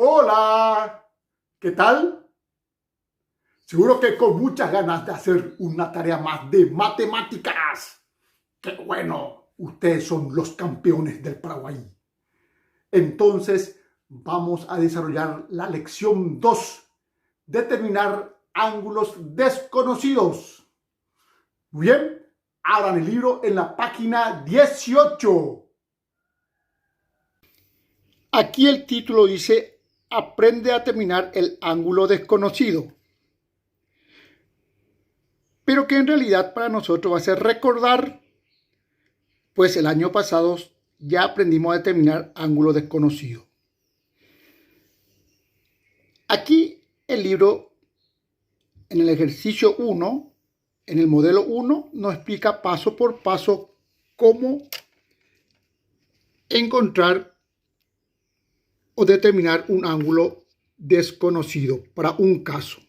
Hola, ¿qué tal? Seguro que con muchas ganas de hacer una tarea más de matemáticas. ¡Qué bueno! Ustedes son los campeones del Paraguay. Entonces, vamos a desarrollar la lección 2. Determinar ángulos desconocidos. Muy bien, abran el libro en la página 18. Aquí el título dice: aprende a determinar el ángulo desconocido. Pero que en realidad para nosotros va a ser recordar, pues el año pasado ya aprendimos a determinar ángulo desconocido. Aquí el libro, en el ejercicio 1, en el modelo 1, nos explica paso por paso cómo encontrar o determinar un ángulo desconocido para un caso.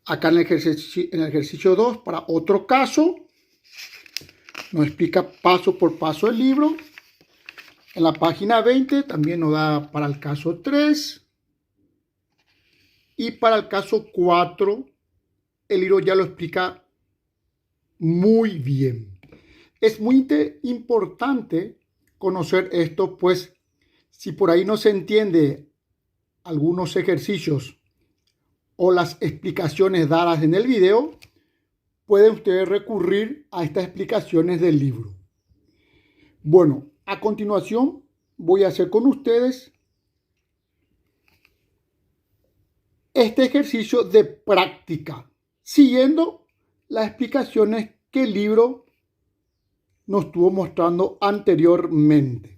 Acá en el ejercicio 2, para otro caso, nos explica paso por paso el libro. En la página 20 también nos da para el caso 3. Y para el caso 4, el libro ya lo explica muy bien. Es muy importante conocer esto, pues si por ahí no se entiende algunos ejercicios o las explicaciones dadas en el video, pueden ustedes recurrir a estas explicaciones del libro. Bueno, a continuación voy a hacer con ustedes este ejercicio de práctica, siguiendo las explicaciones que el libro nos estuvo mostrando anteriormente.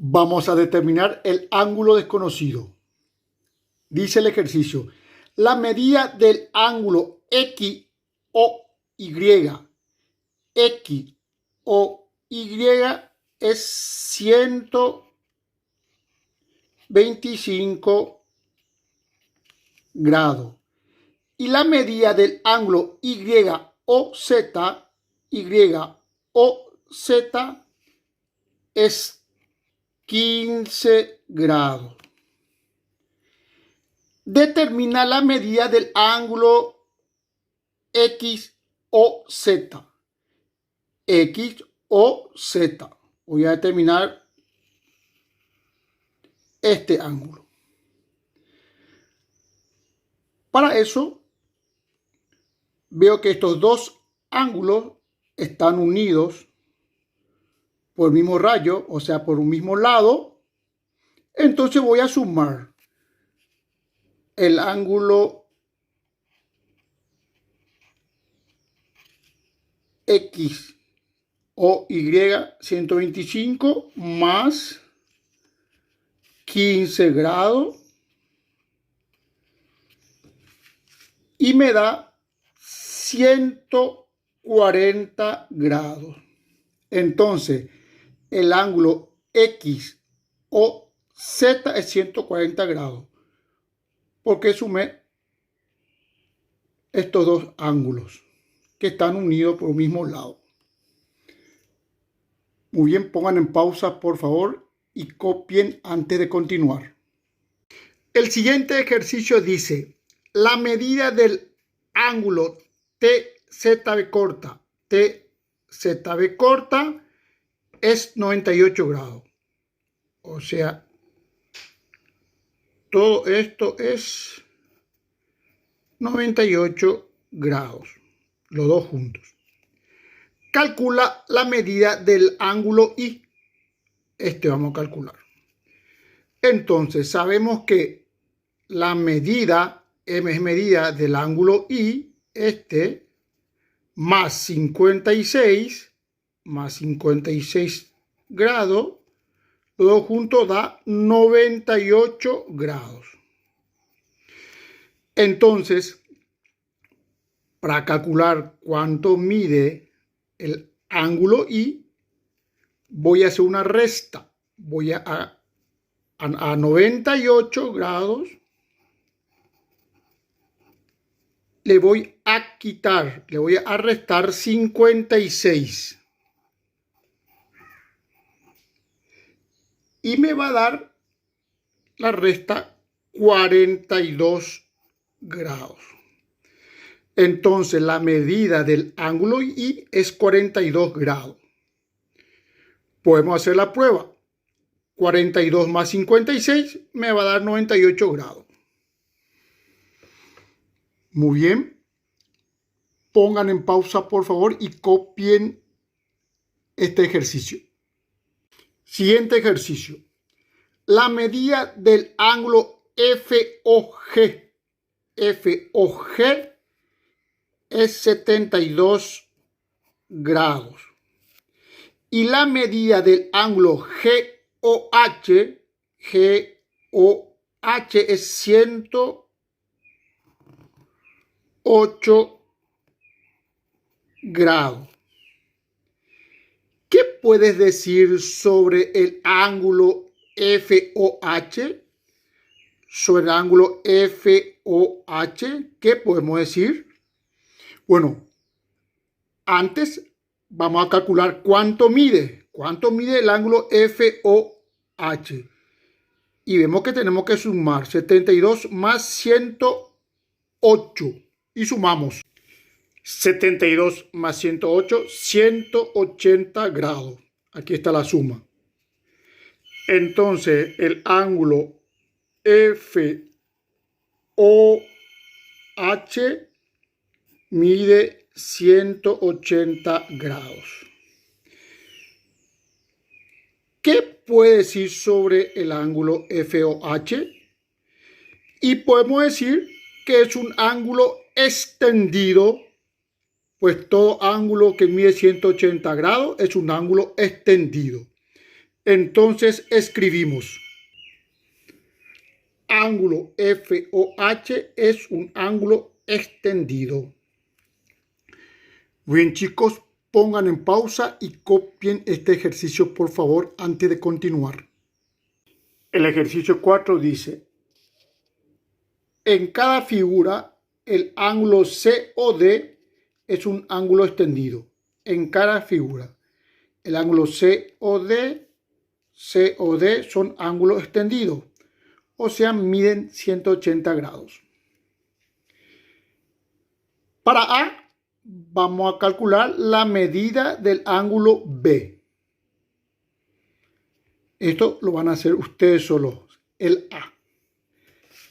Vamos a determinar el ángulo desconocido. Dice el ejercicio: la medida del ángulo X o Y, X o Y es 125 grados. Y la medida del ángulo Y o Z, Y o Z es 15 grados. Determina la medida del ángulo X o Z. X o Z. Voy a determinar este ángulo. Para eso, veo que estos dos ángulos están unidos por el mismo rayo, o sea, por un mismo lado. Entonces voy a sumar el ángulo X o Y 125 más 15 grados y me da 140 grados. Entonces, el ángulo X o Z es 140 grados, porque sumé estos dos ángulos que están unidos por el mismo lado. Muy bien, pongan en pausa, por favor, y copien antes de continuar. El siguiente ejercicio dice: la medida del ángulo TZB corta, TZB corta es 98 grados. O sea, todo esto es 98 grados, los dos juntos. Calcula la medida del ángulo Y. Este vamos a calcular. Entonces, sabemos que la medida, M es medida del ángulo Y, más 56 grados, los dos juntos da 98 grados. Entonces, para calcular cuánto mide el ángulo Y, voy a hacer una resta. Voy a 98 grados le voy a quitar, le voy a restar 56. Y me va a dar la resta 42 grados. Entonces la medida del ángulo I es 42 grados. Podemos hacer la prueba. 42 más 56 me va a dar 98 grados. Muy bien. Pongan en pausa, por favor, y copien este ejercicio. Siguiente ejercicio. La medida del ángulo FOG. FOG es 72 grados. Y la medida del ángulo GOH es 108 grados. ¿Qué puedes decir sobre el ángulo FOH? Sobre el ángulo FOH, ¿qué podemos decir? Bueno, antes vamos a calcular cuánto mide. ¿Cuánto mide el ángulo FOH? Y vemos que tenemos que sumar 72 más 108. Y sumamos 72 más 108, 180 grados. Aquí está la suma. Entonces, el ángulo FOH mide 180 grados. ¿Qué puede decir sobre el ángulo FOH? Y podemos decir que es un ángulo extendido, pues todo ángulo que mide 180 grados es un ángulo extendido. Entonces escribimos: ángulo FOH es un ángulo extendido. Bien, chicos, pongan en pausa y copien este ejercicio, por favor, antes de continuar. El ejercicio 4 dice: en cada figura, el ángulo COD es un ángulo extendido. En cada figura, el ángulo COD son ángulos extendidos, o sea, miden 180 grados. Para A, vamos a calcular la medida del ángulo B. Esto lo van a hacer ustedes solos, el A.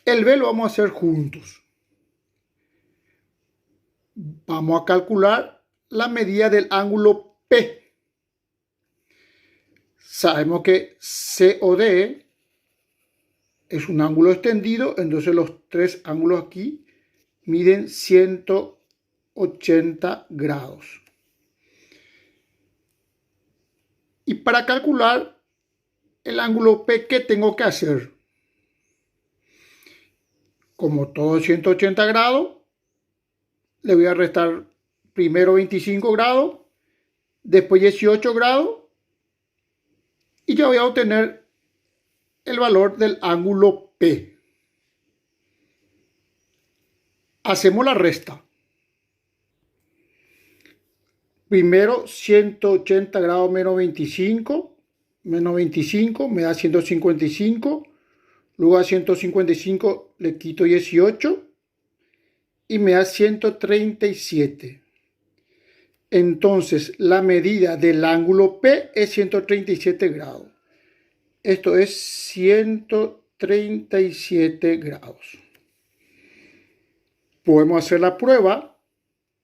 El B lo vamos a hacer juntos. Vamos a calcular la medida del ángulo P. Sabemos que COD es un ángulo extendido, entonces los tres ángulos aquí miden 180 grados. Y para calcular el ángulo P, ¿qué tengo que hacer? Como todo 180 grados, le voy a restar primero 25 grados, después 18 grados, y ya voy a obtener el valor del ángulo P. Hacemos la resta. Primero 180 grados menos 25 me da 155. Luego a 155 le quito 18 y me da 137. Entonces la medida del ángulo P es 137 grados. Esto es 137 grados. Podemos hacer la prueba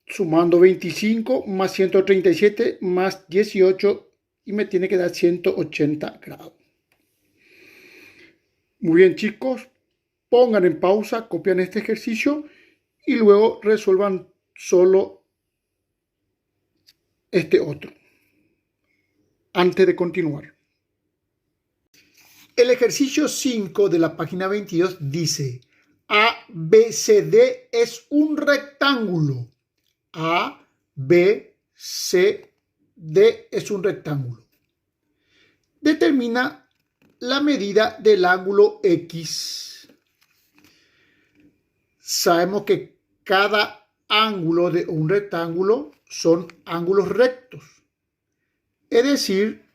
sumando 25 más 137 más 18 y me tiene que dar 180 grados. Muy bien, chicos, pongan en pausa, copian este ejercicio y luego resuelvan solo este otro antes de continuar. El ejercicio 5 de la página 22 dice: ABCD es un rectángulo. ABCD es un rectángulo. Determina la medida del ángulo X. Sabemos que cada ángulo de un rectángulo son ángulos rectos. Es decir,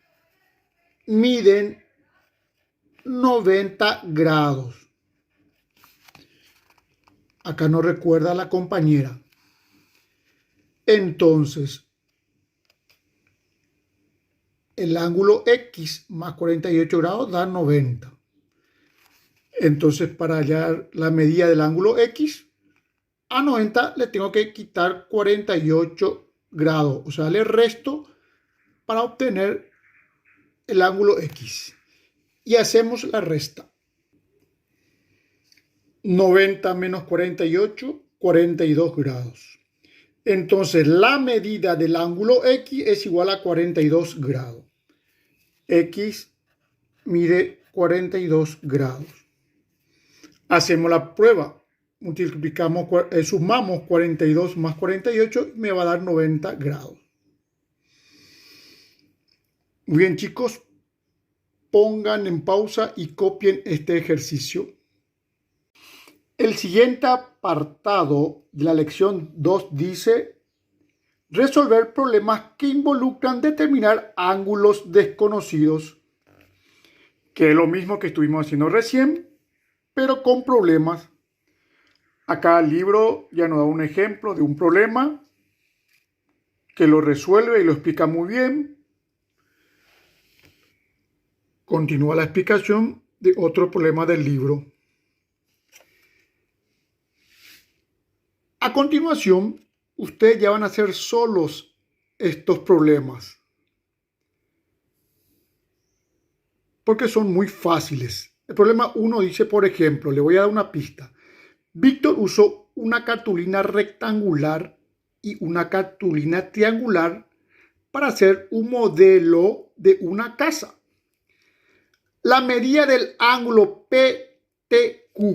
miden 90 grados. Acá no recuerda la compañera. Entonces, el ángulo X más 48 grados da 90. Entonces, para hallar la medida del ángulo X, a 90 le tengo que quitar 48 grados. O sea, le resto para obtener el ángulo X. Y hacemos la resta. 90 menos 48, 42 grados. Entonces, la medida del ángulo X es igual a 42 grados. X mide 42 grados. Hacemos la prueba. Multiplicamos, sumamos 42 más 48 y me va a dar 90 grados. Muy bien, chicos. Pongan en pausa y copien este ejercicio. El siguiente apartado de la lección 2 dice: resolver problemas que involucran determinar ángulos desconocidos, que es lo mismo que estuvimos haciendo recién, pero con problemas. Acá el libro ya nos da un ejemplo de un problema que lo resuelve y lo explica muy bien. Continúa la explicación de otro problema del libro. A continuación, ustedes ya van a hacer solos estos problemas, porque son muy fáciles. El problema 1 dice, por ejemplo, le voy a dar una pista. Víctor usó una cartulina rectangular y una cartulina triangular para hacer un modelo de una casa. La medida del ángulo PTQ,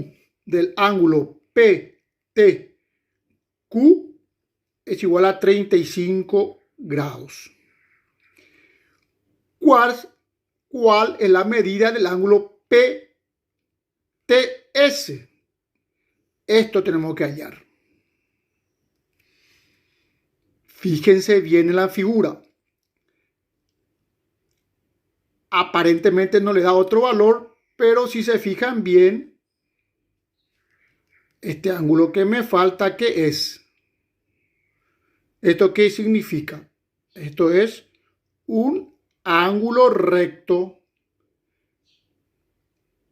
es igual a 35 grados. ¿Cuál es la medida del ángulo PTS? Esto tenemos que hallar. Fíjense bien en la figura. Aparentemente no le da otro valor, pero si se fijan bien, este ángulo que me falta, ¿qué es? ¿Esto qué significa? Esto es un ángulo recto.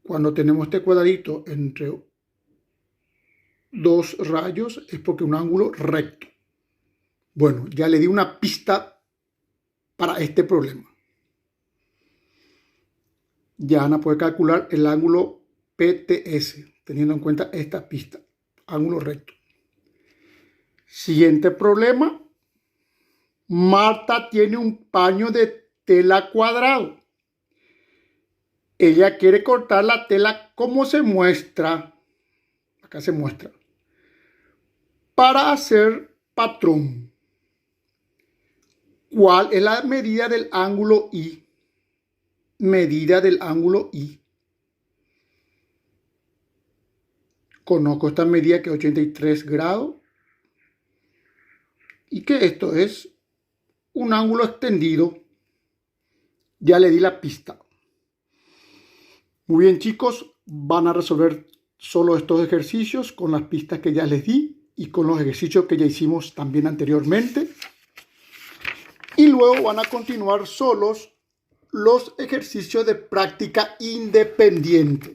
Cuando tenemos este cuadradito entre dos rayos es porque un ángulo recto. Bueno, ya le di una pista para este problema. Ya Ana puede calcular el ángulo PTS, teniendo en cuenta esta pista, ángulo recto. Siguiente problema. Marta tiene un paño de tela cuadrado. Ella quiere cortar la tela como se muestra. Acá se muestra. Para hacer patrón. ¿Cuál es la medida del ángulo I? Medida del ángulo I. Conozco esta medida que es 83 grados. Y que esto es un ángulo extendido. Ya le di la pista. Muy bien, chicos. Van a resolver solo estos ejercicios con las pistas que ya les di y con los ejercicios que ya hicimos también anteriormente. Y luego van a continuar solos los ejercicios de práctica independiente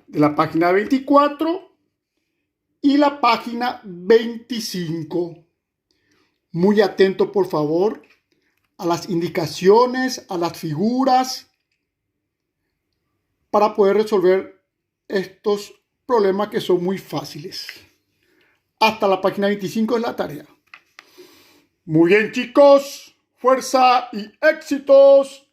de la página 24 y la página 25. Muy atento, por favor, a las indicaciones, a las figuras, para poder resolver estos problemas que son muy fáciles. Hasta la página 25 es la tarea. Muy bien, chicos. Fuerza y éxitos.